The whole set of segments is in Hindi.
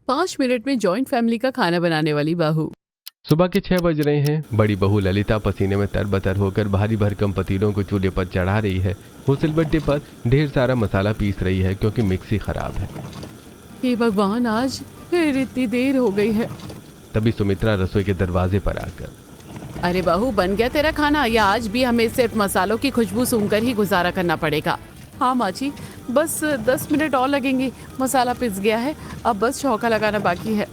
5 मिनट में जॉइंट फैमिली का खाना बनाने वाली बहू। सुबह के 6 बज रहे हैं। बड़ी बहू ललिता पसीने में तरबतर होकर भारी भरकम पतीलों को चूल्हे पर चढ़ा रही है। वो सिलबट्टे पर ढेर सारा मसाला पीस रही है क्योंकि मिक्सी खराब है। हे भगवान, आज फिर इतनी देर हो गई है। तभी सुमित्रा रसोई के दरवाजे पर आकर, अरे बहू, बन गया तेरा खाना या आज भी हमें सिर्फ मसालों की खुशबू सूंघकर ही गुजारा करना पड़ेगा? हाँ माँ जी, बस 10 मिनट और लगेंगे। मसाला पिस गया है, अब बस छौंका लगाना बाकी है।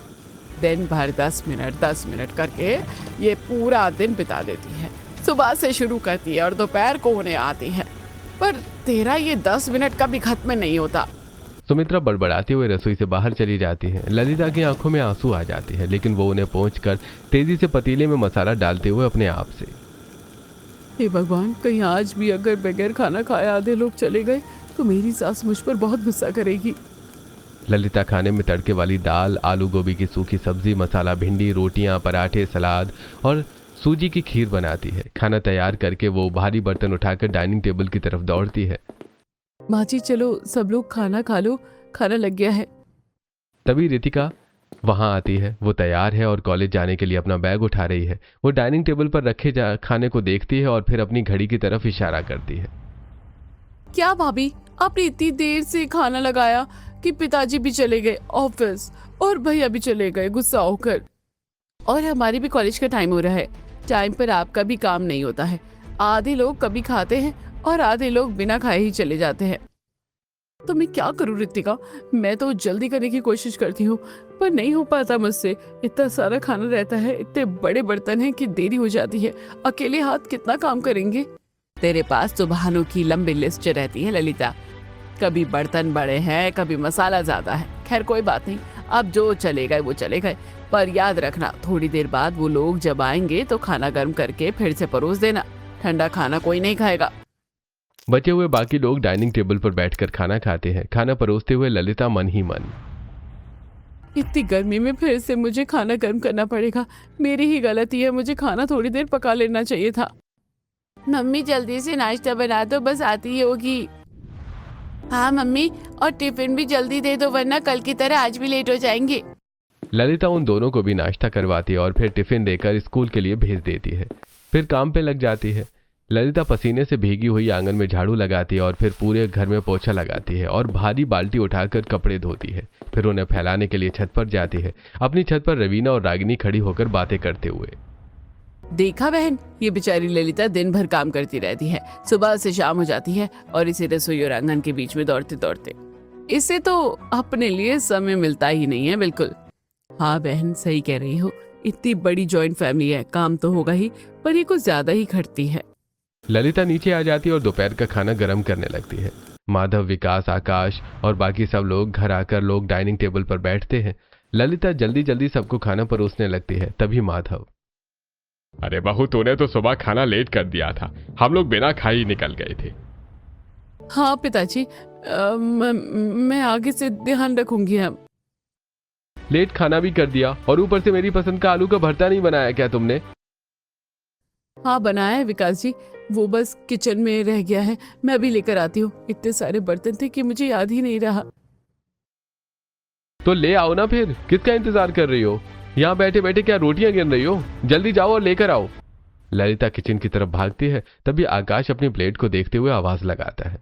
दिन भर 10 मिनट करके ये पूरा दिन बिता देती है। सुबह से शुरू करती है और दोपहर को होने आती है, पर तेरा ये 10 मिनट कभी खत्म नहीं होता। सुमित्रा बड़बड़ाते हुए रसोई से बाहर चली जाती है। ललिता की आंखों में आंसू आ जाते हैं, लेकिन वो उन्हें पहुंचकर तेजी से पतीले में मसाला डालते हुए अपने आप से, हे भगवान, कहीं आज भी अगर बगैर खाना खाए आधे लोग चले गए तो मेरी सास मुझ पर बहुत गुस्सा करेगी। ललिता खाने में तड़के वाली दाल, आलू गोभी की सूखी सब्जी, मसाला भिंडी, रोटियां, पराठे, सलाद और सूजी की खीर बनाती है। खाना तैयार करके वो भारी बर्तन उठाकर डाइनिंग टेबल की तरफ दौड़ती है। माँ जी, चलो सब लोग खाना खा लो, खाना लग गया है। तभी रितिका वहां आती है। वो तैयार है और कॉलेज जाने के लिए अपना बैग उठा रही है। वो डाइनिंग टेबल पर रखे खाने को देखती है और फिर अपनी घड़ी की तरफ इशारा करती है। क्या भाभी, आपने इतनी देर से खाना लगाया कि पिताजी भी चले गए ऑफिस और भैया भी चले गए गुस्सा होकर, और हमारी भी कॉलेज का टाइम हो रहा है। टाइम पर आपका भी काम नहीं होता है। आधे लोग कभी खाते हैं और आधे लोग बिना खाए ही चले जाते हैं। तो मैं क्या करूं रितिका, मैं तो जल्दी करने की कोशिश करती हूँ पर नहीं हो पाता मुझसे। इतना सारा खाना रहता है, इतने बड़े बर्तन हैं कि देरी हो जाती है। अकेले हाथ कितना काम करेंगे? तेरे पास तो बहानों की लंबी लिस्ट रहती है ललिता। कभी बर्तन बड़े हैं, कभी मसाला ज्यादा है। खैर कोई बात नहीं, अब जो चले गए वो चले गए, पर याद रखना थोड़ी देर बाद वो लोग जब आएंगे तो खाना गर्म करके फिर से परोस देना। ठंडा खाना कोई नहीं खाएगा। बचे हुए बाकी लोग डाइनिंग टेबल पर बैठकर खाना खाते हैं। खाना परोसते हुए ललिता मन ही मन, इतनी गर्मी में फिर से मुझे खाना गर्म करना पड़ेगा। मेरी ही गलती है, मुझे खाना थोड़ी देर पका लेना चाहिए था। मम्मी जल्दी से नाश्ता बना दो, बस आती ही होगी। हाँ मम्मी, और टिफिन भी जल्दी दे दो वरना कल की तरह आज भी लेट हो जाएंगे। ललिता उन दोनों को भी नाश्ता करवाती है और फिर टिफिन देकर स्कूल के लिए भेज देती है। फिर काम पे लग जाती है। ललिता पसीने से भीगी हुई आंगन में झाड़ू लगाती है और फिर पूरे घर में पोछा लगाती है और भारी बाल्टी उठाकर कपड़े धोती है। फिर उन्हें फैलाने के लिए छत पर जाती है। अपनी छत पर रवीना और रागिनी खड़ी होकर बातें करते हुए, देखा बहन, ये बेचारी ललिता दिन भर काम करती रहती है, सुबह से शाम हो जाती है और इसे रसोई और आंगन के बीच में दौड़ते दौड़ते इसे तो अपने लिए समय मिलता ही नहीं है बिल्कुल। हाँ बहन, सही कह रही हो। इतनी बड़ी जॉइंट फैमिली है, काम तो होगा ही, पर ये कुछ ज्यादा ही खटती है। ललिता नीचे आ जाती है और दोपहर का खाना गर्म करने लगती है। माधव, विकास, आकाश और बाकी सब लोग घर आकर लोग डाइनिंग टेबल पर बैठते हैं। ललिता जल्दी जल्दी सबको खाना परोसने लगती है। तभी माधव, अरे बहू, तूने तो सुबह खाना लेट कर दिया था, हम लोग बिना खाए ही निकल गए थे। हाँ पिताजी, मैं आगे से ध्यान रखूंगी। हम लेट खाना भी कर दिया और ऊपर से मेरी पसंद का आलू का भरता नहीं बनाया क्या तुमने? हाँ बनाया है विकास जी, वो बस किचन में रह गया है, मैं अभी लेकर आती हूँ। इतने सारे बर्तन थे कि मुझे याद ही नहीं रहा। तो ले आओ ना, फिर किसका इंतजार कर रही हो? यहाँ बैठे बैठे क्या रोटियां गिन रही हो? जल्दी जाओ और लेकर आओ। ललिता किचन की तरफ भागती है। तभी आकाश अपनी प्लेट को देखते हुए आवाज लगाता है,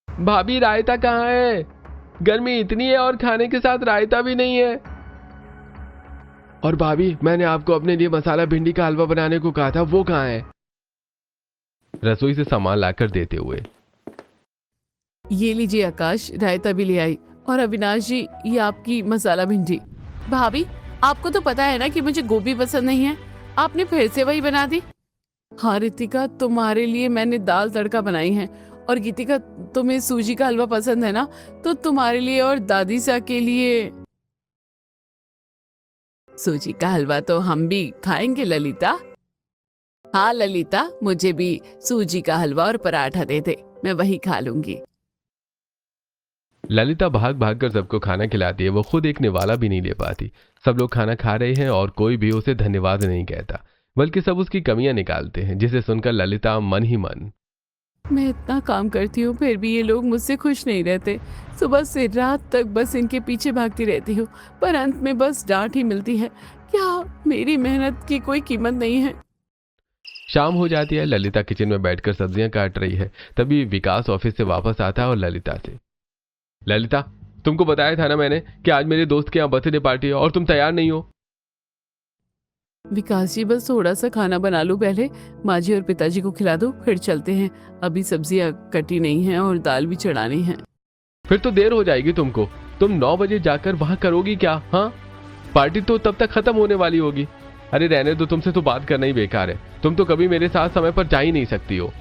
भाभी रायता कहाँ है? गर्मी इतनी है और खाने के साथ रायता भी नहीं है। और भाभी, मैंने आपको अपने लिए मसाला भिंडी का हलवा बनाने को कहा था, वो कहाँ है? रसोई से सामान लाकर देते हुए, ये लीजिए आकाश, रायता भी ले आई। और अविनाश जी, ये आपकी मसाला भिंडी। भाभी, आपको तो पता है ना कि मुझे गोभी पसंद नहीं है, आपने फिर से वही बना दी। हाँ रितिका, तुम्हारे लिए मैंने दाल तड़का बनाई है। और गीतिका, तुम्हें सूजी का हलवा पसंद है ना, तो तुम्हारे लिए और दादी सा के लिए सूजी का हलवा तो हम भी खाएंगे ललिता। हाँ ललिता, मुझे भी सूजी का हलवा और पराठा दे दे, मैं वही खा लूंगी। ललिता भाग भाग कर सबको खाना खिलाती है। वो खुद एक निवाला भी नहीं ले पाती। सब लोग खाना खा रहे हैं और कोई भी उसे धन्यवाद नहीं कहता, बल्कि सब उसकी कमियां निकालते हैं, जिसे सुनकर ललिता मन ही मन, मैं इतना काम करती हूँ फिर भी ये लोग मुझसे खुश नहीं रहते। सुबह से रात तक बस इनके पीछे भागती रहती हूँ, पर अंत में बस डांट ही मिलती है। क्या मेरी मेहनत की कोई कीमत नहीं है? शाम हो जाती है। ललिता किचन में बैठकर सब्जियां काट रही है। तभी विकास ऑफिस से वापस आता है और ललिता से, ललिता, तुमको बताया था ना मैंने कि आज मेरे दोस्त के यहाँ बर्थडे पार्टी है और तुम तैयार नहीं हो। विकास जी, बस थोड़ा सा खाना बना लूं पहले, माँ जी और पिताजी को खिला दो, फिर चलते हैं। अभी सब्जियां कटी नहीं हैं और दाल भी चढ़ानी है। फिर तो देर हो जाएगी तुमको। तुम 9 बजे जाकर वहां करोगी क्या? हाँ, पार्टी तो तब तक खत्म होने वाली होगी। अरे रहने दो, तुमसे तो बात करना ही बेकार है। तुम तो कभी मेरे साथ समय पर जा ही नहीं सकती हो।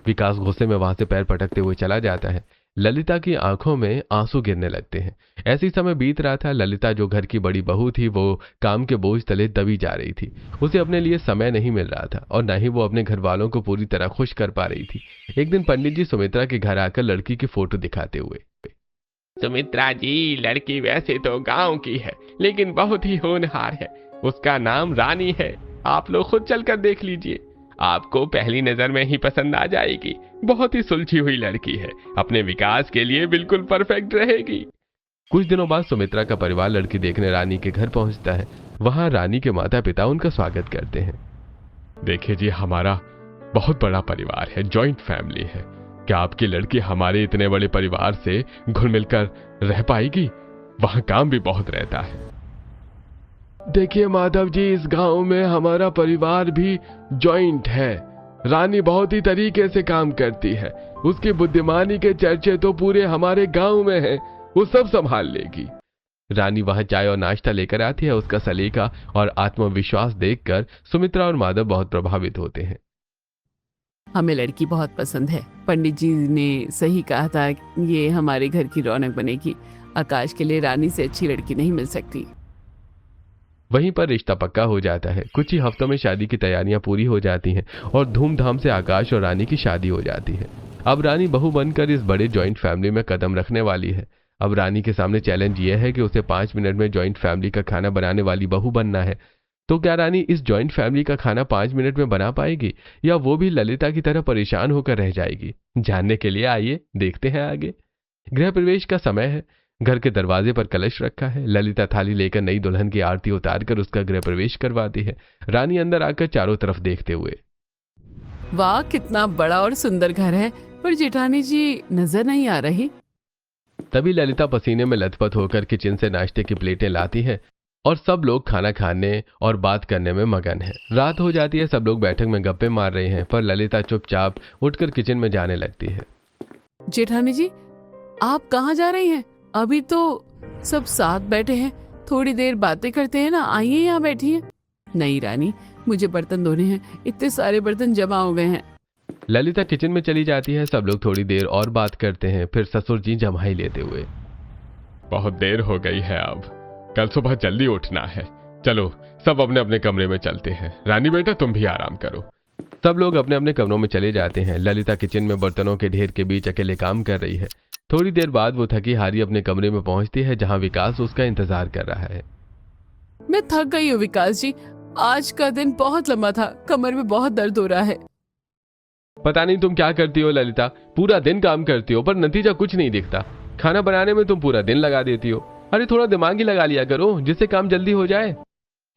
विकास गुस्से में वहां से पैर पटकते हुए चला जाता है। ललिता की आंखों में आंसू गिरने लगते हैं। ऐसी समय बीत रहा था। ललिता जो घर की बड़ी बहू थी वो काम के बोझ तले दबी जा रही थी। उसे अपने लिए समय नहीं मिल रहा था और न ही वो अपने घर वालों को पूरी तरह खुश कर पा रही थी। एक दिन पंडित जी सुमित्रा के घर आकर लड़की की फोटो दिखाते हुए, सुमित्रा जी, लड़की वैसे तो गांव की है लेकिन बहुत ही होनहार है। उसका नाम रानी है। आप लोग खुद चलकर देख लीजिए, आपको पहली नजर में ही पसंद आ जाएगी। बहुत ही सुलझी हुई लड़की है, अपने विकास के लिए बिल्कुल परफेक्ट रहेगी। कुछ दिनों बाद सुमित्रा का परिवार लड़की देखने रानी के घर पहुंचता है। वहां रानी के माता पिता उनका स्वागत करते हैं। देखिए जी, हमारा बहुत बड़ा परिवार है, जॉइंट फैमिली है। क्या आपकी लड़की हमारे इतने बड़े परिवार से घुल मिलकर रह पाएगी? वहां काम भी बहुत रहता है। देखिए माधव जी, इस गांव में हमारा परिवार भी जॉइंट है। रानी बहुत ही तरीके से काम करती है। उसकी बुद्धिमानी के चर्चे तो पूरे हमारे गांव में हैं। वो सब संभाल लेगी। रानी वहां चाय और नाश्ता लेकर आती है। उसका सलीका और आत्मविश्वास देखकर सुमित्रा और माधव बहुत प्रभावित होते हैं। हमें लड़की बहुत पसंद है। पंडित जी ने सही कहा था, ये हमारे घर की रौनक बनेगी। आकाश के लिए रानी से अच्छी लड़की नहीं मिल सकती। वहीं पर रिश्ता पक्का हो जाता है। कुछ ही हफ्तों में शादी की तैयारियां पूरी हो जाती हैं और धूमधाम से आकाश और रानी की शादी हो जाती है। अब रानी बहू बनकर इस बड़े जॉइंट फैमिली में कदम रखने वाली है। अब रानी के सामने चैलेंज यह है कि उसे 5 मिनट में जॉइंट फैमिली का खाना बनाने वाली बहू बनना है। तो क्या रानी इस जॉइंट फैमिली का खाना 5 मिनट में बना पाएगी या वो भी ललिता की तरह परेशान होकर रह जाएगी? जानने के लिए आइए देखते हैं आगे। गृह प्रवेश का समय है। घर के दरवाजे पर कलश रखा है। ललिता थाली लेकर नई दुल्हन की आरती उतारकर उसका गृह प्रवेश करवाती है। रानी अंदर आकर चारों तरफ देखते हुए, वाह, कितना बड़ा और सुंदर घर है, पर जेठानी जी नजर नहीं आ रही। तभी ललिता पसीने में लथपथ होकर किचन से नाश्ते की प्लेटें लाती है और सब लोग खाना खाने और बात करने में मगन है। रात हो जाती है। सब लोग बैठक में गप्पे मार रहे हैं, पर ललिता चुपचाप उठकर किचन में जाने लगती है। जेठानी जी, आप कहाँ जा रही हैं? अभी तो सब साथ बैठे हैं, थोड़ी देर बातें करते हैं ना। आइए यहाँ बैठिए। नहीं रानी, मुझे बर्तन धोने हैं, इतने सारे बर्तन जमा हो गए हैं। ललिता किचन में चली जाती है। सब लोग थोड़ी देर और बात करते हैं, फिर ससुर जी जम्हाई लेते हुए, बहुत देर हो गई है, अब कल सुबह जल्दी उठना है। चलो सब अपने अपने कमरे में चलते हैं। रानी बेटा, तुम भी आराम करो। सब लोग अपने अपने कमरों में चले जाते हैं। ललिता किचन में बर्तनों के ढेर के बीच अकेले काम कर रही है। थोड़ी देर बाद वो थकी हारी अपने कमरे में पहुंचती है, जहां विकास उसका इंतजार कर रहा है। मैं थक गई हूँ विकास जी, आज का दिन बहुत लंबा था, कमर में बहुत दर्द हो रहा है। पता नहीं तुम क्या करती हो ललिता, पूरा दिन काम करती हो पर नतीजा कुछ नहीं दिखता। खाना बनाने में तुम पूरा दिन लगा देती हो। अरे थोड़ा दिमाग ही लगा लिया करो, जिससे काम जल्दी हो जाए।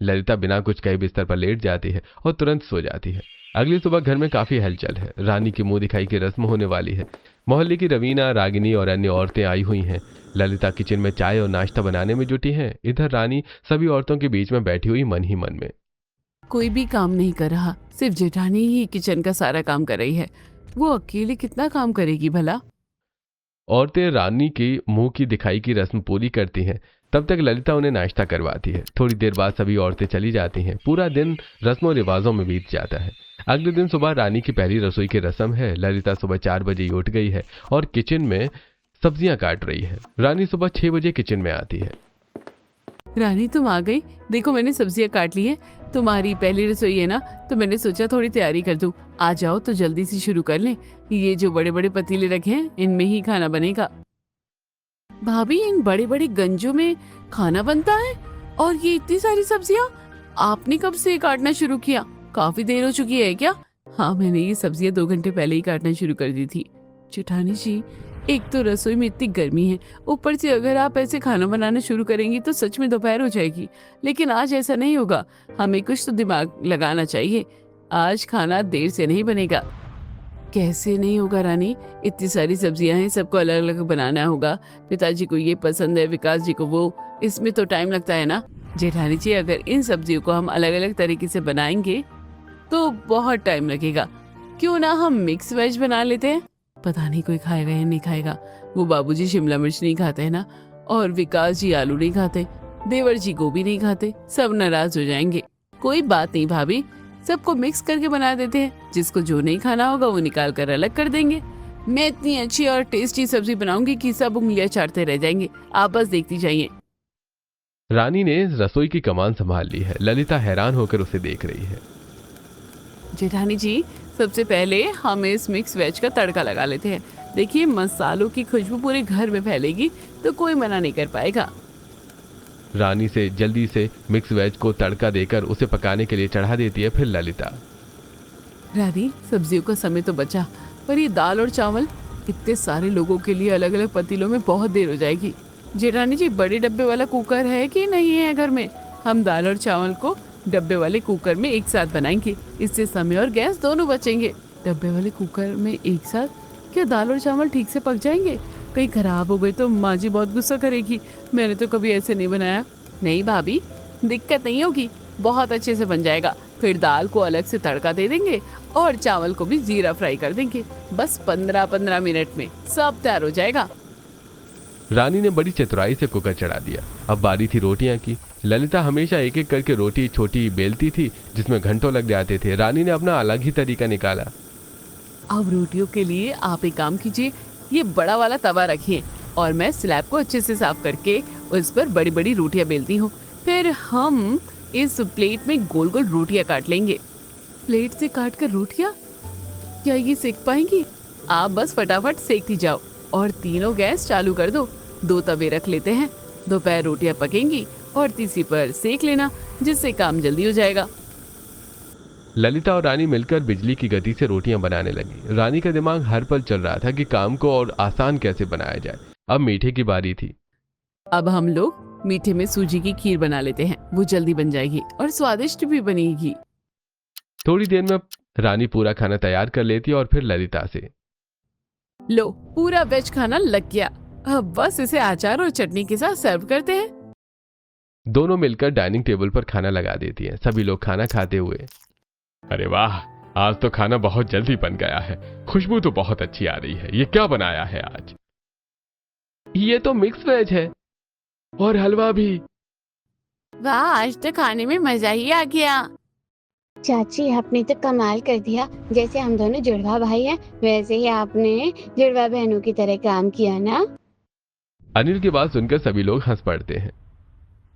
ललिता बिना कुछ कहे बिस्तर पर लेट जाती है और तुरंत सो जाती है। अगली सुबह घर में काफी हलचल है। रानी की मुंह दिखाई की रस्म होने वाली है। मोहल्ले की रवीना, रागिनी और अन्य औरतें आई हुई हैं। ललिता किचन में चाय और नाश्ता बनाने में जुटी है। इधर रानी सभी औरतों के बीच में बैठी हुई मन ही मन में, कोई भी काम नहीं कर रहा, सिर्फ जेठानी ही किचन का सारा काम कर रही है। वो अकेले कितना काम करेगी भला? औरतें रानी की मुंह की दिखाई की रस्म पूरी करती हैं। तब तक ललिता उन्हें नाश्ता करवाती है। थोड़ी देर बाद सभी औरतें चली जाती हैं। पूरा दिन रस्मों रिवाजों में बीत जाता है। अगले दिन सुबह रानी की पहली रसोई की रस्म है। ललिता सुबह 4 बजे ही उठ गई है और किचन में सब्जियां काट रही है। रानी सुबह 6 बजे किचन में आती है। रानी तुम आ गई, देखो मैंने सब्जियां काट ली है। तुम्हारी पहली रसोई है ना, तो मैंने सोचा थोड़ी तैयारी कर दूं। आ जाओ तो जल्दी से शुरू कर लें। ये जो बड़े बड़े पतीले रखे हैं, इनमें ही खाना बनेगा। भाभी, इन बड़े बड़े गंजों में खाना बनता है? और ये इतनी सारी सब्जियां आपने कब से काटना शुरू किया? काफी देर हो चुकी है क्या? हाँ, मैंने ये सब्जियां 2 घंटे पहले ही काटना शुरू कर दी थी। जेठानी जी, एक तो रसोई में इतनी गर्मी है, ऊपर से अगर आप ऐसे खाना बनाना शुरू करेंगी तो सच में दोपहर हो जाएगी। लेकिन आज ऐसा नहीं होगा, हमें कुछ तो दिमाग लगाना चाहिए। आज खाना देर से नहीं बनेगा। कैसे नहीं होगा रानी? इतनी सारी सब्जियां हैं, सबको अलग अलग बनाना होगा। पिताजी को ये पसंद है, विकास जी को वो, इसमें तो टाइम लगता है ना। जेठानी जी, अगर इन सब्जियों को हम अलग अलग तरीके से बनाएंगे तो बहुत टाइम लगेगा। क्यों ना हम मिक्स वेज बना लेते हैं? पता नहीं कोई खाएगा या नहीं खाएगा। वो बाबूजी शिमला मिर्च नहीं खाते है ना, और विकास जी आलू नहीं खाते, देवर जी गोभी नहीं खाते, सब नाराज हो जाएंगे। कोई बात नहीं भाभी, सबको मिक्स करके बना देते हैं। जिसको जो नहीं खाना होगा वो निकाल कर अलग कर देंगे। मैं इतनी अच्छी और टेस्टी सब्जी बनाऊंगी कि सब उंगलियां चाटते रह जाएंगे। आप बस देखती जाइए। रानी ने रसोई की कमान संभाल ली है। ललिता हैरान होकर उसे देख रही है। जेठानी जी, सबसे पहले हम इस मिक्स वेज का तड़का लगा लेते हैं। देखिए, मसालों की खुशबू पूरे घर में फैलेगी तो कोई मना नहीं कर पाएगा। रानी से जल्दी से मिक्स वेज को तड़का देकर उसे पकाने के लिए चढ़ा देती है। फिर ललिता, रानी, सब्जियों का समय तो बचा, पर ये दाल और चावल इतने सारे लोगों के लिए अलग अलग पतीलों में बहुत देर हो जाएगी। जेठानी जी, बड़े डब्बे वाला कुकर है कि नहीं है घर में? हम दाल और चावल को डब्बे वाले कुकर में एक साथ बनाएंगे। इससे समय और गैस दोनों बचेंगे। डब्बे वाले कुकर में एक साथ? क्या दाल और चावल ठीक से पक जाएंगे? कहीं खराब हो गए तो माँ जी बहुत गुस्सा करेगी। मैंने तो कभी ऐसे नहीं बनाया। नहीं भाभी, दिक्कत नहीं होगी, बहुत अच्छे से बन जाएगा। फिर दाल को अलग से तड़का दे देंगे और चावल को भी जीरा फ्राई कर देंगे। बस 15-15 मिनट में सब तैयार हो जाएगा। रानी ने बड़ी चतुराई से कुकर चढ़ा दिया। अब बारी थी रोटियां की। ललिता हमेशा एक एक करके रोटी छोटी बेलती थी, जिसमें घंटों लग जाते थे। रानी ने अपना अलग ही तरीका निकाला। अब रोटियों के लिए आप एक काम कीजिए, ये बड़ा वाला तवा रखिए और मैं स्लैब को अच्छे से साफ करके उस पर बड़ी बड़ी रोटियां बेलती हूँ। फिर हम इस प्लेट में गोल गोल रोटियां काट लेंगे। प्लेट से काट कर रोटियां? क्या ये सेक पाएंगी? आप बस फटाफट सेकती जाओ और तीनों गैस चालू कर दो। 2 तवे रख लेते हैं, दोपहर रोटियां पकेंगी और तीसरी पर सेक लेना, जिससे काम जल्दी हो जाएगा। ललिता और रानी मिलकर बिजली की गति से रोटियां बनाने लगी। रानी का दिमाग हर पल चल रहा था कि काम को और आसान कैसे बनाया जाए। अब मीठे की बारी थी। अब हम लोग मीठे में सूजी की खीर बना लेते हैं। वो जल्दी बन जाएगी और स्वादिष्ट भी बनेगी। थोड़ी देर में रानी पूरा खाना तैयार कर लेती और फिर ललिता से, लो, पूरा वेज खाना लग गया। अब बस इसे अचार और चटनी के साथ सर्व करते हैं। दोनों मिलकर डाइनिंग टेबल पर खाना लगा देती हैं। सभी लोग खाना खाते हुए, अरे वाह, आज तो खाना बहुत जल्दी बन गया है। खुशबू तो बहुत अच्छी आ रही है। ये क्या बनाया है आज? ये तो मिक्स वेज है और हलवा भी। वाह, आज तो खाने में मजा ही आ गया। चाची, आपने तो कमाल कर दिया। जैसे हम दोनों जुड़वा भाई हैं, वैसे ही आपने जुड़वा बहनों की तरह काम किया ना। अनिल की बात सुनकर सभी लोग हंस पड़ते हैं।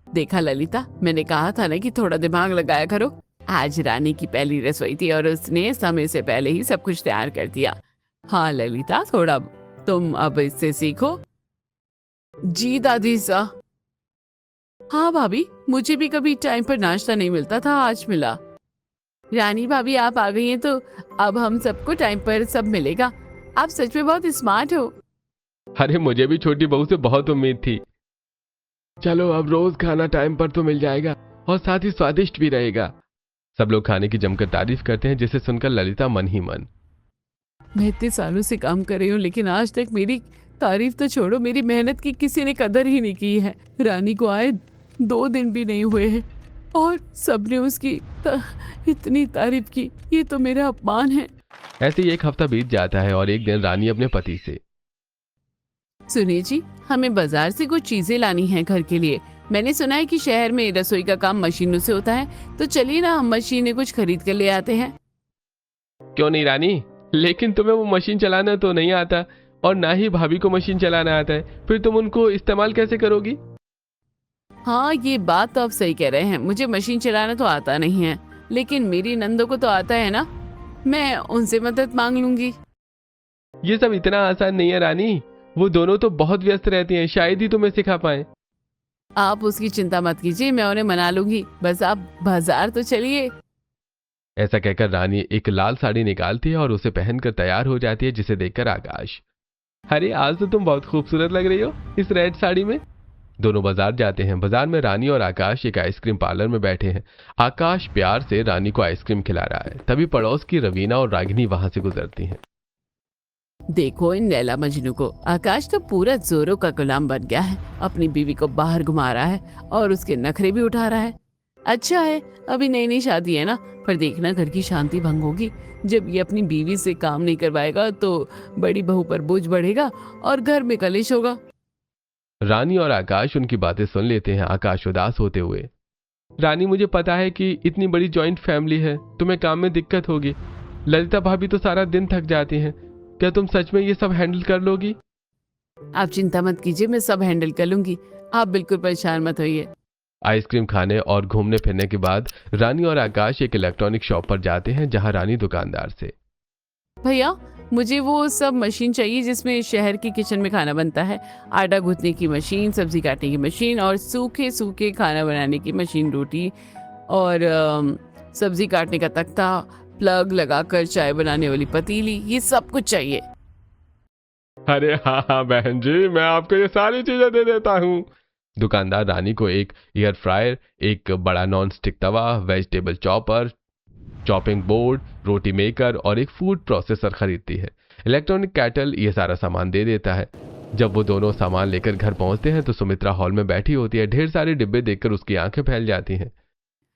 देखा ललिता, मैंने कहा था ना कि थोड़ा दिमाग लगाया करो। आज रानी की पहली रसोई थी और उसने समय से पहले ही सब कुछ तैयार कर दिया। हाँ ललिता, थोड़ा तुम अब इससे सीखो। जी दादी सा। हाँ भाभी, मुझे भी कभी टाइम पर नाश्ता नहीं मिलता था, आज मिला। रानी भाभी, आप आ गई हैं तो अब हम सबको टाइम पर सब मिलेगा। आप सच में बहुत स्मार्ट हो। अरे, मुझे भी छोटी बहू से बहुत उम्मीद थी। चलो, अब रोज खाना टाइम पर तो मिल जाएगा और साथ ही स्वादिष्ट भी रहेगा। सब लोग खाने की जमकर तारीफ करते हैं, जिसे सुनकर ललिता मन ही मन, मैं इतने सालों से काम कर रही हूँ, लेकिन आज तक मेरी तारीफ तो छोड़ो, मेरी मेहनत की किसी ने कदर ही नहीं की है। रानी को आए 2 दिन भी नहीं हुए हैं और सबने उसकी इतनी तारीफ की। ये तो मेरा अपमान है। ऐसे ही एक हफ्ता बीत जाता है और एक दिन रानी अपने पति से, सुनिए जी, हमें बाजार से कुछ चीजें लानी है घर के लिए। मैंने सुना है कि शहर में रसोई का काम मशीनों से होता है, तो चलिए ना हम मशीनें कुछ खरीद कर ले आते हैं। क्यों नहीं रानी, लेकिन तुम्हें वो मशीन चलाना तो नहीं आता और ना ही भाभी को मशीन चलाना आता है, फिर तुम उनको इस्तेमाल कैसे करोगी? हाँ, ये बात तो आप सही कह रहे हैं। मुझे मशीन चलाना तो आता नहीं है, लेकिन मेरी नंदों को तो आता है ना, मैं उनसे मदद मांग लूंगी। ये सब इतना आसान नहीं है रानी, वो दोनों तो बहुत व्यस्त रहती हैं, शायद ही तुम्हें सिखा पाए। आप उसकी चिंता मत कीजिए, मैं उन्हें मना लूंगी। बस आप बाजार तो चलिए। ऐसा कहकर रानी एक लाल साड़ी निकालती है और उसे पहनकर तैयार हो जाती है, जिसे देखकर आकाश, अरे आज तो तुम बहुत खूबसूरत लग रही हो इस रेड साड़ी में। दोनों बाजार जाते हैं। बाजार में रानी और आकाश एक आइसक्रीम पार्लर में बैठे हैं। आकाश प्यार से रानी को आइसक्रीम खिला रहा है। तभी पड़ोस की रवीना और रागिनी वहां से गुजरती हैं। देखो इन लैला मजनू को, आकाश तो पूरा जोरों का गुलाम बन गया है, अपनी बीवी को बाहर घुमा रहा है और उसके नखरे भी उठा रहा है। अच्छा है अभी नई नई शादी है ना, पर देखना घर की शांति भंग होगी जब ये अपनी बीवी से काम नहीं करवाएगा तो बड़ी बहू पर बोझ बढ़ेगा और घर में कलेश होगा। रानी और आकाश उनकी बातें सुन लेते हैं। आकाश उदास होते हुए, रानी मुझे पता है कि इतनी बड़ी जॉइंट फैमिली है, तुम्हें काम में दिक्कत होगी। ललिता भाभी तो सारा दिन थक जाती हैं, क्या तुम सच में ये सब हैंडल कर लोगी? आप चिंता मत कीजिए, मैं सब हैंडल कर लूंगी, आप बिल्कुल परेशान मत होइए। आइसक्रीम खाने और घूमने फिरने के बाद रानी और आकाश एक इलेक्ट्रॉनिक शॉप पर जाते हैं, जहां रानी दुकानदार से, भैया मुझे वो सब मशीन चाहिए जिसमें शहर के किचन में खाना बनता है, आटा गूंथने की मशीन, सब्जी काटने की मशीन और सूखे सूखे खाना बनाने की मशीन, रोटी और सब्जी काटने का तख्ता, प्लग लगाकर चाय बनाने वाली पतीली, ये सब कुछ चाहिए। अरे हाँ बहन जी, मैं आपको ये सारी चीजें दे देता हूँ। दुकानदार रानी को एक एयर फ्रायर, एक बड़ा नॉन स्टिक तवा, वेजिटेबल चॉपर, चॉपिंग बोर्ड, रोटी मेकर और एक फूड प्रोसेसर खरीदती है। इलेक्ट्रॉनिक कैटल ये सारा सामान दे देता है। जब वो दोनों सामान लेकर घर पहुंचते हैं तो सुमित्रा हॉल में बैठी होती है। ढेर सारे डिब्बे देखकर उसकी आंखें फैल जाती हैं।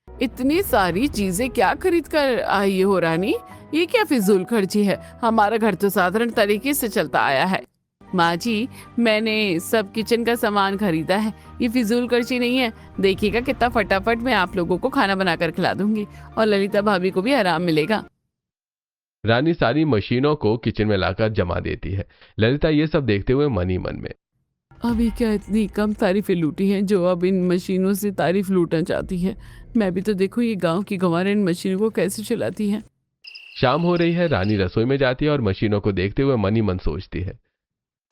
इतनी सारी चीजें क्या खरीद कर आई हो रानी, ये क्या फिजूल खर्ची है? हमारा घर तो साधारण तरीके से चलता आया है। माँ जी मैंने सब किचन का सामान खरीदा है, ये फिजूल खर्ची नहीं है। देखिएगा कितना फटाफट मैं आप लोगों को खाना बनाकर खिला दूंगी और ललिता भाभी को भी आराम मिलेगा। रानी सारी मशीनों को किचन में लाकर जमा देती है। ललिता ये सब देखते हुए मन ही मन में, अभी क्या इतनी कम तारीफें लूटी हैं जो अब इन मशीनों से तारीफ लूटना चाहती है। मैं भी तो देखूं ये गांव की गंवारें इन मशीनों को कैसे चलाती हैं। शाम हो रही है। रानी रसोई में जाती है और मशीनों को देखते हुए मन ही मन सोचती है,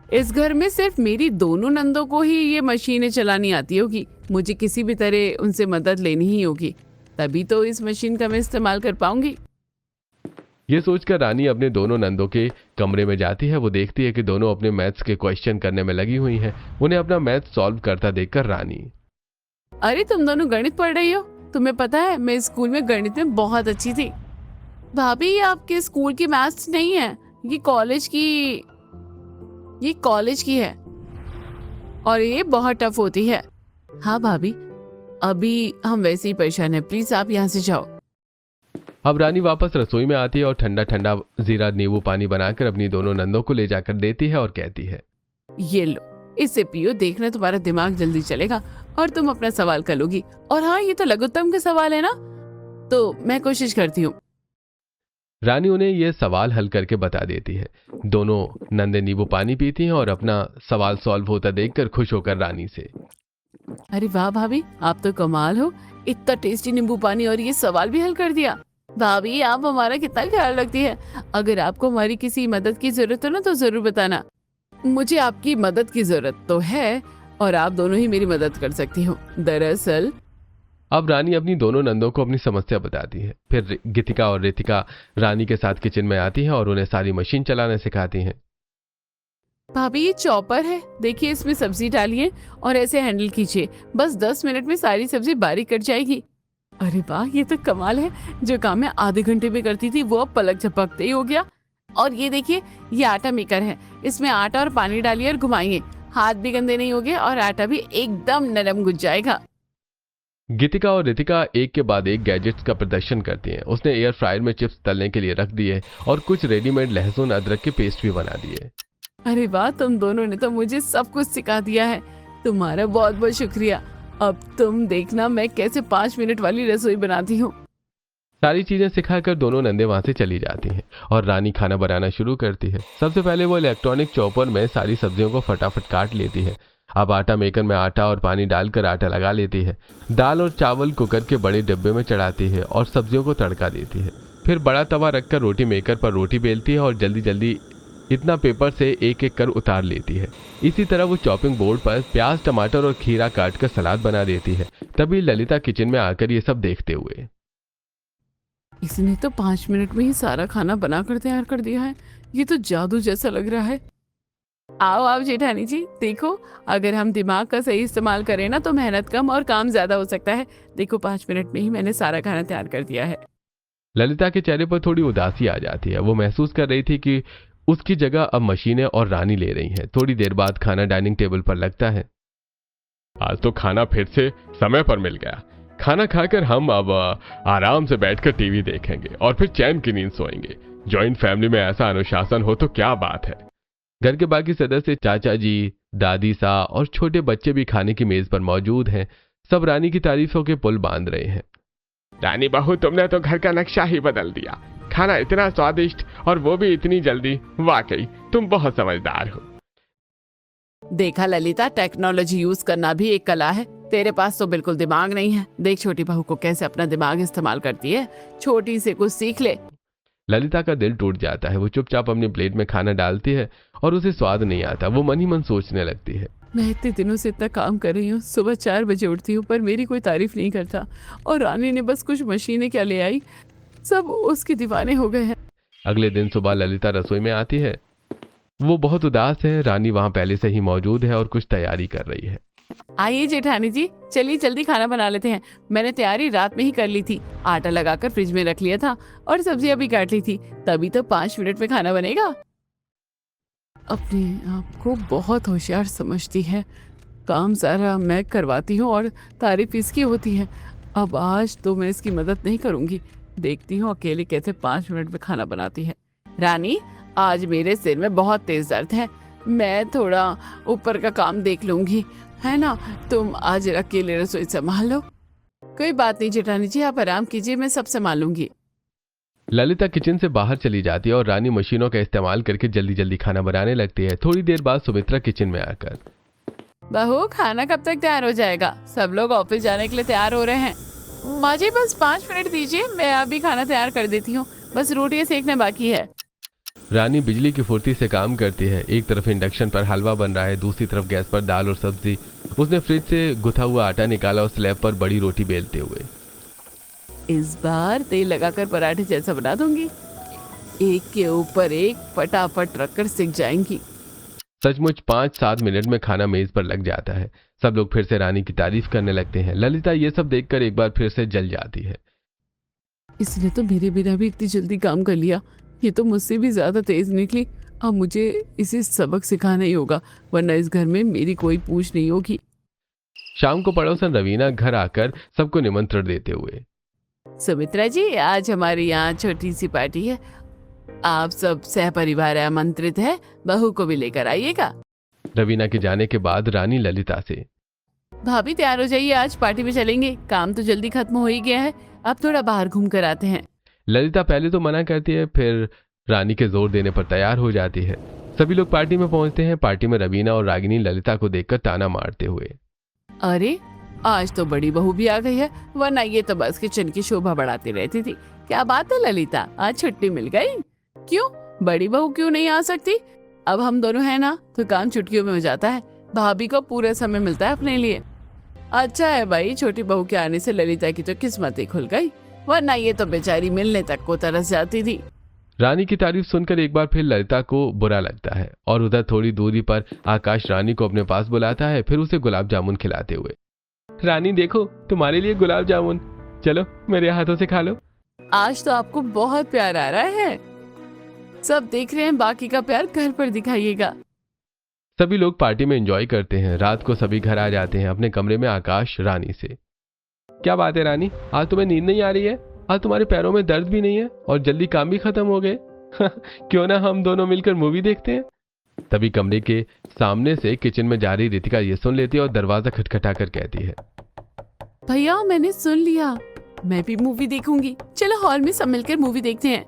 इस घर में सिर्फ मेरी दोनों नंदों को ही ये मशीनें चलानी आती होगी, मुझे किसी भी तरह उनसे मदद लेनी ही होगी, तभी तो इस मशीन का मैं इस्तेमाल कर पाऊंगी। ये सोचकर रानी अपने दोनों नंदों के कमरे में जाती है। वो देखती है कि दोनों अपने मैथ्स के क्वेश्चन करने में लगी हुई हैं। उन्हें अपना मैथ सॉल्व करता देखकर रानी, अरे तुम दोनों गणित पढ़ रही हो? तुम्हें पता है मैं स्कूल में गणित में बहुत अच्छी थी। भाभी ये आपके स्कूल की मैथ्स नहीं है, ये कॉलेज की है और ये बहुत टफ होती है। हाँ भाभी अभी हम वैसे ही परेशान हैं, प्लीज आप यहाँ से जाओ। अब रानी वापस रसोई में आती है और ठंडा ठंडा जीरा नींबू पानी बनाकर अपनी दोनों नंदों को ले जाकर देती है और कहती है, ये लो इसे पियो, देखना तुम्हारा दिमाग जल्दी चलेगा और तुम अपना सवाल कर लोगी। और हाँ ये तो लघुत्तम के सवाल है ना, तो मैं कोशिश करती हूँ। रानी उन्हें यह सवाल हल करके बता देती है। दोनों नंदे नींबू पानी पीती हैं और अपना सवाल सॉल्व होता देखकर खुश होकर रानी से, अरे वाह भाभी आप तो कमाल हो, इतना टेस्टी नींबू पानी और ये सवाल भी हल कर दिया। भाभी आप हमारा कितना ख्याल रखती है, अगर आपको हमारी किसी मदद की जरूरत हो ना तो जरूर बताना। मुझे आपकी मदद की जरूरत तो है और आप दोनों ही मेरी मदद कर सकती हो। दरअसल अब रानी अपनी दोनों नंदों को अपनी समस्या बताती है। फिर गीतिका और रितिका रानी के साथ किचन में आती हैं और उन्हें सारी मशीन चलाना सिखाती हैं। भाभी ये चॉपर है, देखिए इसमें सब्जी डालिए और ऐसे हैंडल कीजिए, बस 10 मिनट में सारी सब्जी बारीक कट जाएगी। अरे वाह ये तो कमाल है, जो काम मैं आधे घंटे में करती थी वो अब पलक झपकते ही हो गया। और ये देखिए ये आटा मेकर है, इसमें आटा और पानी डालिए और घुमाइए, हाथ भी गंदे नहीं होंगे और आटा भी एकदम नरम गुज जाएगा। गीतिका और रितिका एक के बाद एक गैजेट्स का प्रदर्शन करती हैं। उसने एयर फ्रायर में चिप्स तलने के लिए रख दिए और कुछ रेडीमेड लहसुन अदरक के पेस्ट भी बना दिए। अरे वाह तुम दोनों ने तो मुझे सब कुछ सिखा दिया है, तुम्हारा बहुत बहुत शुक्रिया। अब तुम देखना मैं कैसे 5 मिनट वाली रसोई बनाती हूँ। सारी चीजें सिखाकर दोनों नंदे वहां से चली जाती हैं और रानी खाना बनाना शुरू करती है। सबसे पहले वो इलेक्ट्रॉनिक चॉपर में सारी सब्जियों को फटाफट काट लेती है। अब आटा मेकर में आटा और पानी डालकर आटा लगा लेती है। दाल और चावल कुकर के बड़े डिब्बे में चढ़ाती है और सब्जियों को तड़का देती है। फिर बड़ा तवा रखकर रोटी मेकर पर रोटी बेलती है और जल्दी जल्दी इतना पेपर से एक एक कर उतार लेती है। इसी तरह वो चॉपिंग बोर्ड पर प्याज, टमाटर और खीरा काट कर सलाद बना देती है। तभी ललिता किचन में आकर ये सब देखते हुए, इसने तो 5 मिनट में ही सारा खाना बनाकर तैयार कर दिया है। ये तो जादू जैसा लग रहा है। आओ आओ जेठानी जी, देखो अगर हम दिमाग का सही इस्तेमाल करें ना तो मेहनत कम और काम ज्यादा हो सकता है। देखो 5 मिनट में ही मैंने सारा खाना तैयार कर दिया है। ललिता के चेहरे पर थोड़ी उदासी आ जाती है। वो महसूस कर रही थी कि उसकी जगह अब मशीनें और रानी ले रही हैं। थोड़ी देर बाद खाना डाइनिंग टेबल पर लगता है। आज तो खाना फिर से समय पर मिल गया। खाना खाकर हम अब आराम से बैठकर टीवी देखेंगे और फिर चैन की नींद सोएंगे। जॉइंट फैमिली में ऐसा अनुशासन हो तो क्या बात है। घर के बाकी सदस्य, चाचा जी, दादी सा और छोटे बच्चे भी खाने की मेज पर मौजूद हैं। सब रानी की तारीफों के पुल बांध रहे हैं। रानी बहू, तुमने तो घर का नक्शा ही बदल दिया। खाना इतना स्वादिष्ट और वो भी इतनी जल्दी। वाकई तुम बहुत समझदार हो। देखा ललिता, टेक्नोलॉजी यूज करना भी एक कला है। तेरे पास तो बिल्कुल दिमाग नहीं है। देख छोटी बहू को कैसे अपना दिमाग इस्तेमाल करती है। छोटी से कुछ सीख ले। ललिता का दिल टूट जाता है। वो चुपचाप अपनी प्लेट में खाना डालती है और उसे स्वाद नहीं आता। वो मन ही मन सोचने लगती है, मैं इतने दिनों से इतना काम कर रही हूँ। सुबह 4 बजे उठती हूँ पर मेरी कोई तारीफ नहीं करता। और रानी ने बस कुछ मशीनें क्या ले आई, सब उसके दीवाने हो गए हैं। अगले दिन सुबह ललिता रसोई में आती है। वो बहुत उदास है। रानी वहां पहले से ही मौजूद है और कुछ तैयारी कर रही है। आइए जेठानी जी, चलिए जल्दी खाना बना लेते हैं। मैंने तैयारी रात में ही कर ली थी। आटा लगाकर फ्रिज में रख लिया था और सब्जियां भी काट ली थी। तभी तो 5 मिनट में खाना बनेगा। अपने आप को बहुत होशियार समझती है। काम सारा मैं करवाती हूँ और तारीफ इसकी होती है। अब आज तो मैं इसकी मदद नहीं करूंगी। देखती हूँ अकेले कैसे 5 मिनट में खाना बनाती है। रानी, आज मेरे सिर में बहुत तेज दर्द है। मैं थोड़ा ऊपर का काम देख लूंगी, है ना। तुम आज अकेले रसोई संभाल लो। कोई बात नहीं जेठानी जी, आप आराम कीजिए, मैं सब संभाल लूंगी। ललिता किचन से बाहर चली जाती है और रानी मशीनों का इस्तेमाल करके जल्दी जल्दी खाना बनाने लगती है। थोड़ी देर बाद सुमित्रा किचन में आकर, बहू खाना कब तक तैयार हो जाएगा? सब लोग ऑफिस जाने के लिए तैयार हो रहे हैं। मुझे बस 5 मिनट दीजिए, मैं अभी खाना तैयार कर देती हूँ। बस रोटियां सेकना बाकी है। रानी बिजली की फुर्ती से काम करती है। एक तरफ इंडक्शन पर हलवा बन रहा है, दूसरी तरफ गैस पर दाल और सब्जी। उसने फ्रिज से गुथा हुआ आटा निकाला और स्लैब पर बड़ी रोटी बेलते हुए, इस बार तेल लगाकर पराठे जैसा बना दूंगी। एक के ऊपर एक फटाफट रखकर सिक जाएंगी। सचमुच 5-7 मिनट में खाना मेज पर लग जाता है। सब लोग फिर से रानी की तारीफ करने लगते हैं। ललिता ये सब देखकर एक बार फिर से जल जाती है। इसने तो मेरे बिना भी इतनी जल्दी काम कर लिया। ये तो मुझसे भी ज्यादा तेज निकली। अब मुझे इसे सबक सिखाना ही होगा, वरना इस घर में मेरी कोई पूछ नहीं होगी। शाम को पड़ोसन रवीना घर आकर सबको निमंत्रण देते हुए, सुमित्रा जी, आज हमारे यहाँ छोटी सी पार्टी है। आप सब सहपरिवार आमंत्रित है। बहू को भी लेकर आइएगा। रवीना के जाने के बाद रानी ललिता से, भाभी तैयार हो जाइए, आज पार्टी में चलेंगे। काम तो जल्दी खत्म हो ही गया है, अब थोड़ा बाहर घूम कर आते हैं। ललिता पहले तो मना करती है, फिर रानी के जोर देने पर तैयार हो जाती है। सभी लोग पार्टी में पहुंचते हैं। पार्टी में रवीना और रागिनी ललिता को देखकर ताना मारते हुए, अरे आज तो बड़ी बहू भी आ गई है, वरना ये तो बस किचन की शोभा बढ़ाती रहती थी। क्या बात है ललिता, आज छुट्टी मिल गई? क्यों, बड़ी बहू क्यों नहीं आ सकती? अब हम दोनों हैं ना, तो काम चुटकियों में हो जाता है। भाभी को पूरा समय मिलता है अपने लिए। अच्छा है भाई, छोटी बहू के आने से ललिता की तो किस्मत ही खुल गई, वरना ये तो बेचारी मिलने तक को तरस जाती थी। रानी की तारीफ सुनकर एक बार फिर ललिता को बुरा लगता है और उधर थोड़ी दूरी पर आकाश रानी को अपने पास बुलाता है, फिर उसे गुलाब जामुन खिलाते हुए, रानी देखो तुम्हारे लिए गुलाब जामुन, चलो मेरे हाथों से खा लो। आज तो आपको बहुत प्यार आ रहा है। सब देख रहे हैं, बाकी का प्यार घर पर दिखाइएगा। सभी लोग पार्टी में एंजॉय करते हैं। रात को सभी घर आ जाते हैं अपने कमरे में। आकाश रानी से, क्या बात है रानी, आज तुम्हें नींद नहीं आ रही है? आज तुम्हारे पैरों में दर्द भी नहीं है और जल्दी काम भी खत्म हो गए। क्यों ना हम दोनों मिलकर मूवी देखते हैं। तभी कमरे के सामने से किचन में जा रही रितिका ये सुन लेती है और दरवाजा खटखटा कर कहती है, भैया मैंने सुन लिया, मैं भी मूवी देखूंगी। चलो हॉल में सब मिलकर मूवी देखते हैं।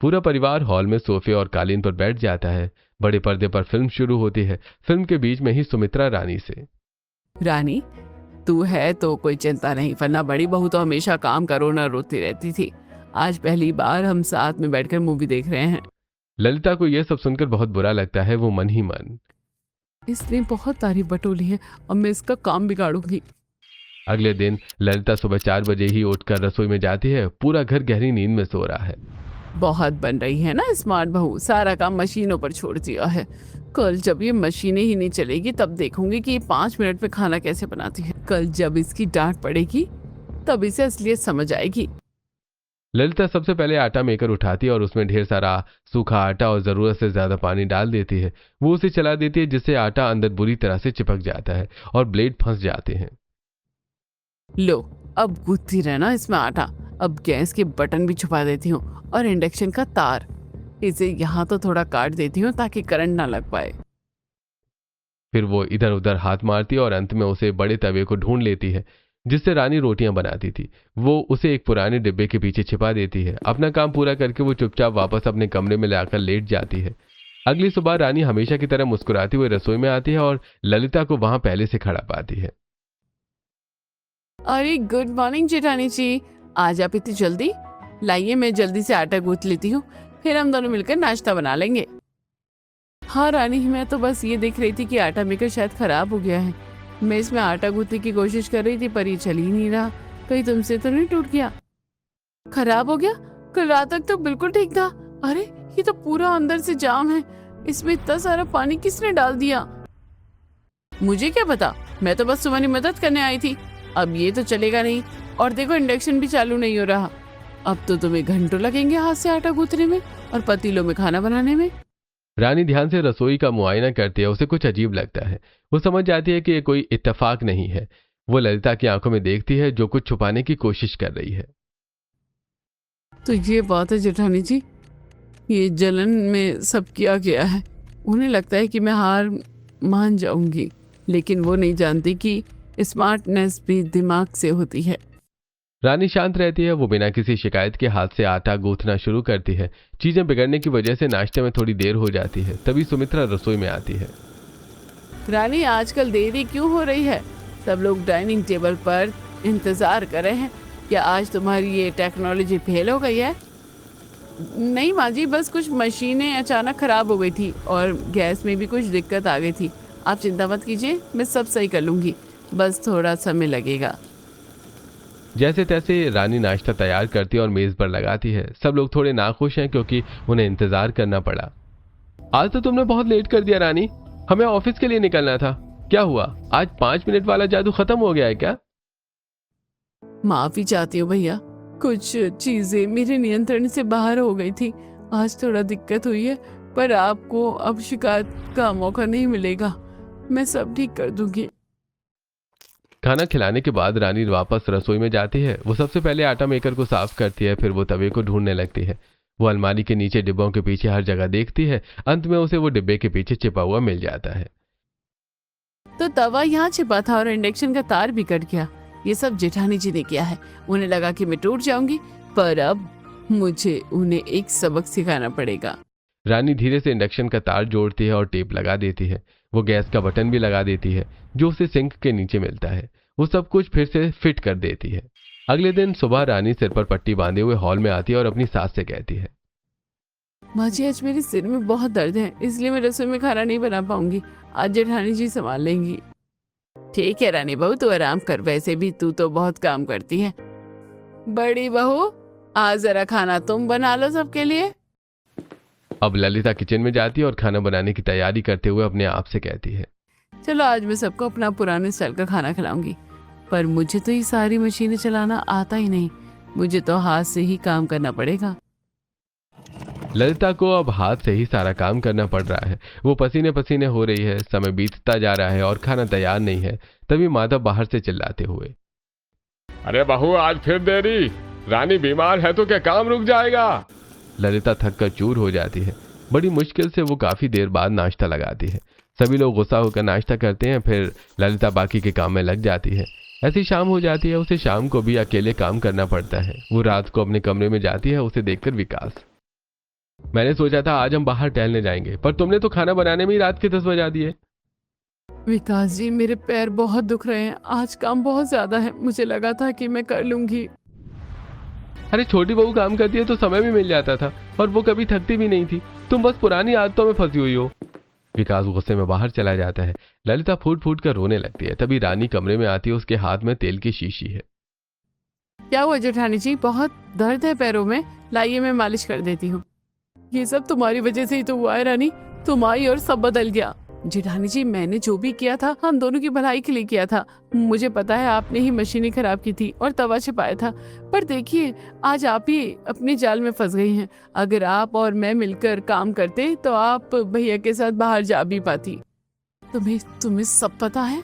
पूरा परिवार हॉल में सोफे और कालीन पर बैठ जाता है। बड़े पर्दे पर फिल्म शुरू होती है। फिल्म के बीच में ही सुमित्रा रानी से, रानी तू है तो कोई चिंता नहीं, वरना बड़ी बहू तो हमेशा काम करो ना रोती रहती थी। आज पहली बार हम साथ में बैठकर मूवी देख रहे हैं। ललिता को यह सब सुनकर बहुत बुरा लगता है। वो मन ही मन, इसने बहुत तारीफ बटोली है, अब मैं इसका काम बिगाड़ूंगी। अगले दिन ललिता सुबह 4 बजे ही उठकर रसोई में जाती है। पूरा घर गहरी नींद में सो रहा है। बहुत बन रही है ना स्मार्ट बहू, सारा काम मशीनों पर छोड़ दिया है। कल जब ये मशीनें ही नहीं चलेगी तब देखूंगी कि ये 5 मिनट में खाना कैसे बनाती है। कल जब इसकी डांट पड़ेगी तब इसे असलियत समझ आएगी। ललिता सबसे पहले आटा मेकर उठाती है और उसमें ढेर सारा सूखा आटा और जरूरत से ज्यादा पानी डाल देती है। वो उसे चला देती है जिससे आटा अंदर बुरी तरह से चिपक जाता है और ब्लेड फंस जाते हैं। लो, अब गूंथती रहना इसमें आटा। अब गैस के बटन भी छुपा देती हूँ और इंडक्शन का तार, इसे यहाँ तो थोड़ा काट देती हूँ ताकि करंट ना लग पाए। फिर वो इधर उधर हाथ मारती है और अंत में उसे बड़े तवे को ढूंढ लेती है जिससे रानी रोटियां बनाती थी। वो उसे एक पुराने डिब्बे के पीछे छिपा देती है। अपना काम पूरा करके वो चुपचाप वापस अपने कमरे में लाकर लेट जाती है। अगली सुबह रानी हमेशा की तरह मुस्कुराती हुई रसोई में आती है और ललिता को वहां पहले से खड़ा पाती है। अरे गुड मॉर्निंग जेठानी जी, आज आप इतनी जल्दी? लाइए मैं जल्दी से आटा गूंथ लेती हूँ, फिर हम दोनों मिलकर नाश्ता बना लेंगे। हाँ रानी, मैं तो बस ये देख रही थी कि आटा मेकर शायद खराब हो गया है। मैं इसमें आटा गूंथने की कोशिश कर रही थी पर ये चल ही नहीं रहा। कहीं तुमसे तो नहीं टूट गया? खराब हो गया? कल रात तक तो बिल्कुल ठीक था। अरे ये तो पूरा अंदर से जाम है। इसमें इतना सारा पानी किसने डाल दिया? मुझे क्या पता, मैं तो बस तुम्हारी मदद करने आई थी। अब ये तो चलेगा नहीं। और देखो इंडक्शन भी चालू नहीं हो रहा। अब तो तुम्हें घंटों लगेंगे हाथ से आटा गूंथने में और पतीलों में खाना बनाने में। रानी ध्यान से रसोई का मुआयना करती है। उसे कुछ अजीब लगता है। वो समझ जाती है कि ये कोई इत्तेफाक नहीं है। वो ललिता की आंखों में देखती है जो कुछ छुपाने की कोशिश कर रही है। तो ये बात है जेठानी जी, ये जलन में सब किया गया है। उन्हें लगता है कि मैं हार मान जाऊंगी, लेकिन वो नहीं जानती कि स्मार्टनेस भी दिमाग से होती है। रानी शांत रहती है। वो बिना किसी शिकायत के हाथ से आटा गूंथना शुरू करती है। चीजें बिगड़ने की वजह से नाश्ते में थोड़ी देर हो जाती है। तभी सुमित्रा रसोई में आती है। रानी, आजकल देरी क्यों हो रही है? सब लोग डाइनिंग टेबल पर इंतजार कर रहे हैं। क्या आज तुम्हारी ये टेक्नोलॉजी फेल हो गई है? नहीं माँ जी, बस कुछ मशीनें अचानक खराब हो गई थी और गैस में भी कुछ दिक्कत आ गई थी। आप चिंता मत कीजिए, मैं सब सही कर लूंगी, बस थोड़ा समय लगेगा। जैसे तैसे रानी नाश्ता तैयार करती है और मेज पर लगाती है। सब लोग थोड़े नाखुश हैं क्योंकि उन्हें इंतजार करना पड़ा। आज तो तुमने बहुत लेट कर दिया रानी, हमें ऑफिस के लिए निकलना था। क्या हुआ, आज 5 मिनट वाला जादू खत्म हो गया है क्या? माफी चाहती हूँ भैया, कुछ चीजें मेरे नियंत्रण से बाहर हो गई थी। आज थोड़ा दिक्कत हुई है, पर आपको अब शिकायत का मौका नहीं मिलेगा। मैं सब ठीक कर दूंगी। खाना खिलाने के बाद रानी वापस रसोई में जाती है। वो सबसे पहले आटा मेकर को साफ करती है, फिर वो तवे को ढूंढने लगती है। वो अलमारी के नीचे डिब्बों के पीछे हर जगह देखती है। अंत में उसे वो डिब्बे के पीछे छिपा हुआ मिल जाता है। तो तवा यहाँ छिपा था और इंडक्शन का तार भी कट गया। ये सब जेठानी जी ने किया है। उन्हें लगा कि मैं टूट जाऊंगी, पर अब मुझे उन्हें एक सबक सिखाना पड़ेगा। रानी धीरे से इंडक्शन का तार जोड़ती है और टेप लगा देती है। वो गैस का बटन भी लगा देती है जो उसे सिंक के नीचे मिलता है। वो सब कुछ फिर से फिट कर देती है। अगले दिन सुबह रानी सिर पर पट्टी बांधे हुए हॉल में आती है और अपनी सास से कहती है, माँ जी, आज मेरे सिर में बहुत दर्द है, इसलिए मैं रसोई में खाना नहीं बना पाऊंगी। आज जेठानी जी संभाल लेंगी। ठीक है रानी बहू, तू आराम कर, वैसे भी तू तो बहुत काम करती है। बड़ी बहू, आज जरा खाना तुम बना लो सबके लिए। अब ललिता किचन में जाती है और खाना बनाने की तैयारी करते हुए अपने आप से कहती है, चलो आज मैं सबको अपना पुराने स्टाइल का खाना खिलाऊंगी, पर मुझे तो ये सारी मशीनें चलाना आता ही नहीं। मुझे तो हाथ से ही काम करना पड़ेगा। ललिता को अब हाथ से ही सारा काम करना पड़ रहा है। वो पसीने पसीने हो रही है। समय बीतता जा रहा है और खाना तैयार नहीं है। तभी माधव बाहर से चिल्लाते हुए, अरे बहू, आज फिर देरी? रानी बीमार है तो क्या काम रुक जाएगा? ललिता थक कर चूर हो जाती है। बड़ी मुश्किल से वो काफी देर बाद नाश्ता लगाती है। सभी लोग गुस्सा होकर नाश्ता करते हैं। फिर ललिता बाकी के काम में लग जाती है। ऐसी शाम हो जाती है। उसे शाम को भी अकेले काम करना पड़ता है। वो रात को अपने कमरे में जाती है। उसे देखकर विकास, मैंने सोचा था आज हम बाहर टहलने जाएंगे, पर तुमने तो खाना बनाने में ही रात के 10 बजा दिए। विकास जी, मेरे पैर बहुत दुख रहे हैं। आज काम बहुत ज्यादा है। मुझे लगा था कि मैं कर लूंगी। अरे छोटी बहू काम करती है तो समय भी मिल जाता था, और वो कभी थकती भी नहीं थी। तुम बस पुरानी आदतों में फंसी हुई हो। विकास गुस्से में बाहर चला जाता है। ललिता फूट फूट कर रोने लगती है। तभी रानी कमरे में आती है। उसके हाथ में तेल की शीशी है। क्या हुआ जेठानी जी, बहुत दर्द है पैरों में, लाइए मैं मालिश कर देती हूँ। ये सब तुम्हारी वजह से ही तो हुआ है रानी, तुम आई और सब बदल गया। जेठानी जी, मैंने जो भी किया था हम दोनों की भलाई के लिए किया था। मुझे पता है आपने ही मशीनें खराब की थी और तवा छिपाया था, पर देखिए आज आप ही अपने जाल में फंस गई हैं। अगर आप और मैं मिलकर काम करते तो आप भैया के साथ बाहर जा भी पाती। तुम्हें तुम्हें सब पता है?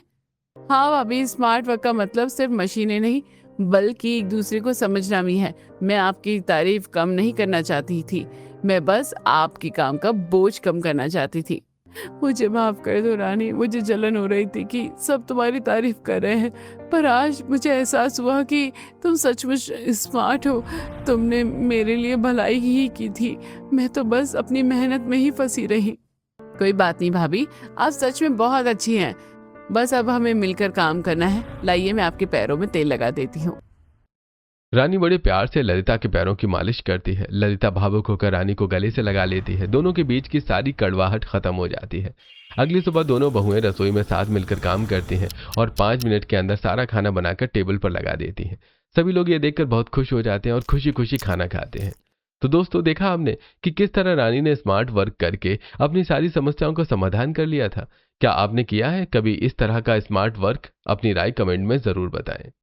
हाँ भाभी, स्मार्ट वर्क का मतलब सिर्फ मशीनें नहीं बल्कि एक दूसरे को समझना भी है। मैं आपकी तारीफ कम नहीं करना चाहती थी, मैं बस आपके काम का बोझ कम करना चाहती थी। मुझे माफ कर दो रानी, मुझे जलन हो रही थी कि सब तुम्हारी तारीफ कर रहे हैं, पर आज मुझे एहसास हुआ कि तुम सचमुच स्मार्ट हो। तुमने मेरे लिए भलाई ही की थी, मैं तो बस अपनी मेहनत में ही फंसी रही। कोई बात नहीं भाभी, आप सच में बहुत अच्छी हैं। बस अब हमें मिलकर काम करना है। लाइए मैं आपके पैरों में तेल लगा देती हूँ। रानी बड़े प्यार से ललिता के पैरों की मालिश करती है। ललिता भावुक होकर रानी को गले से लगा लेती है। दोनों के बीच की सारी कड़वाहट खत्म हो जाती है। अगली सुबह दोनों बहुएं रसोई में साथ मिलकर काम करती हैं और 5 मिनट के अंदर सारा खाना बनाकर टेबल पर लगा देती हैं। सभी लोग ये देखकर बहुत खुश हो जाते हैं और खुशी खुशी खाना खाते हैं। तो दोस्तों, देखा हमने कि किस तरह रानी ने स्मार्ट वर्क करके अपनी सारी समस्याओं का समाधान कर लिया था। क्या आपने किया है कभी इस तरह का स्मार्ट वर्क? अपनी राय कमेंट में जरूर बताएं।